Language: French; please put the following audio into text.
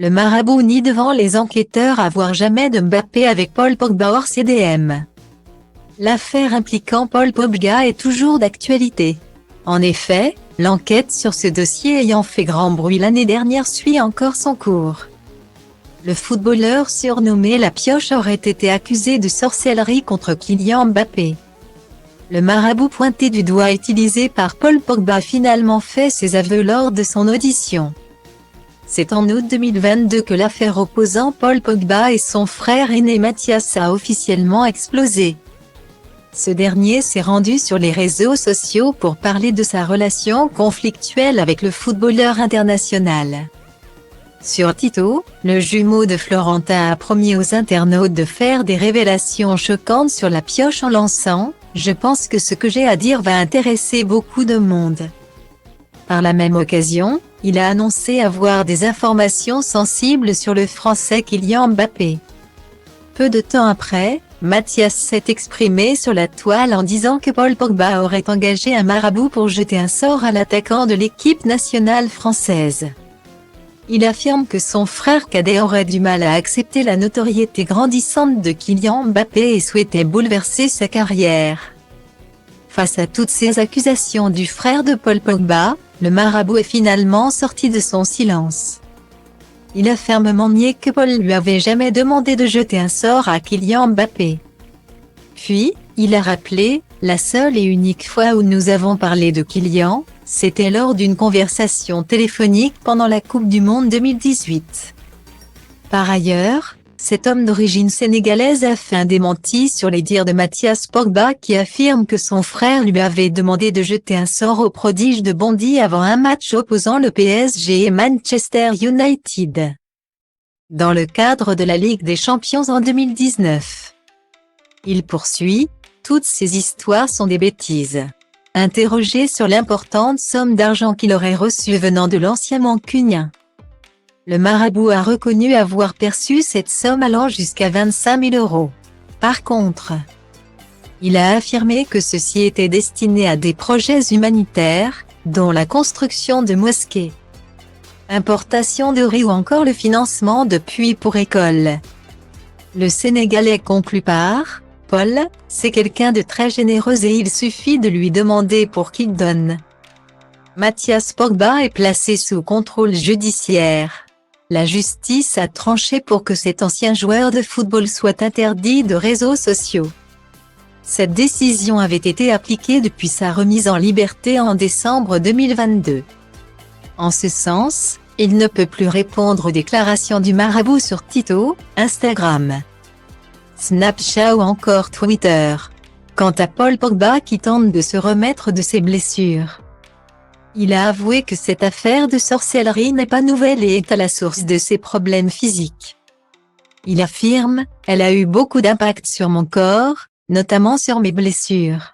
Le marabout nie devant les enquêteurs avoir jamais de Mbappé avec Paul Pogba hors CDM. L'affaire impliquant Paul Pogba est toujours d'actualité. En effet, l'enquête sur ce dossier ayant fait grand bruit l'année dernière suit encore son cours. Le footballeur surnommé La Pioche aurait été accusé de sorcellerie contre Kylian Mbappé. Le marabout pointé du doigt utilisé par Paul Pogba a finalement fait ses aveux lors de son audition. C'est en août 2022 que l'affaire opposant Paul Pogba et son frère aîné Mathias a officiellement explosé. Ce dernier s'est rendu sur les réseaux sociaux pour parler de sa relation conflictuelle avec le footballeur international. Sur Tito, le jumeau de Florentin a promis aux internautes de faire des révélations choquantes sur La Pioche en lançant « Je pense que ce que j'ai à dire va intéresser beaucoup de monde ». Par la même occasion, il a annoncé avoir des informations sensibles sur le Français Kylian Mbappé. Peu de temps après, Mathias s'est exprimé sur la toile en disant que Paul Pogba aurait engagé un marabout pour jeter un sort à l'attaquant de l'équipe nationale française. Il affirme que son frère cadet aurait du mal à accepter la notoriété grandissante de Kylian Mbappé et souhaitait bouleverser sa carrière. Face à toutes ces accusations du frère de Paul Pogba, le marabout est finalement sorti de son silence. Il a fermement nié que Paul lui avait jamais demandé de jeter un sort à Kylian Mbappé. Puis, il a rappelé « La seule et unique fois où nous avons parlé de Kylian, c'était lors d'une conversation téléphonique pendant la Coupe du Monde 2018. » Par ailleurs, cet homme d'origine sénégalaise a fait un démenti sur les dires de Mathias Pogba qui affirme que son frère lui avait demandé de jeter un sort au prodige de Bondy avant un match opposant le PSG et Manchester United. Dans le cadre de la Ligue des Champions en 2019. Il poursuit « Toutes ces histoires sont des bêtises ». Interrogé sur l'importante somme d'argent qu'il aurait reçue venant de l'ancien mancunien. Le marabout a reconnu avoir perçu cette somme allant jusqu'à 25 000 €. Par contre, il a affirmé que ceci était destiné à des projets humanitaires, dont la construction de mosquées, importation de riz ou encore le financement de puits pour écoles. Le Sénégalais conclut par « Paul, c'est quelqu'un de très généreux et il suffit de lui demander pour qu'il donne ». Mathias Pogba est placé sous contrôle judiciaire. La justice a tranché pour que cet ancien joueur de football soit interdit de réseaux sociaux. Cette décision avait été appliquée depuis sa remise en liberté en décembre 2022. En ce sens, il ne peut plus répondre aux déclarations du marabout sur Tito, Instagram, Snapchat ou encore Twitter. Quant à Paul Pogba qui tente de se remettre de ses blessures, il a avoué que cette affaire de sorcellerie n'est pas nouvelle et est à la source de ses problèmes physiques. Il affirme « Elle a eu beaucoup d'impact sur mon corps, notamment sur mes blessures.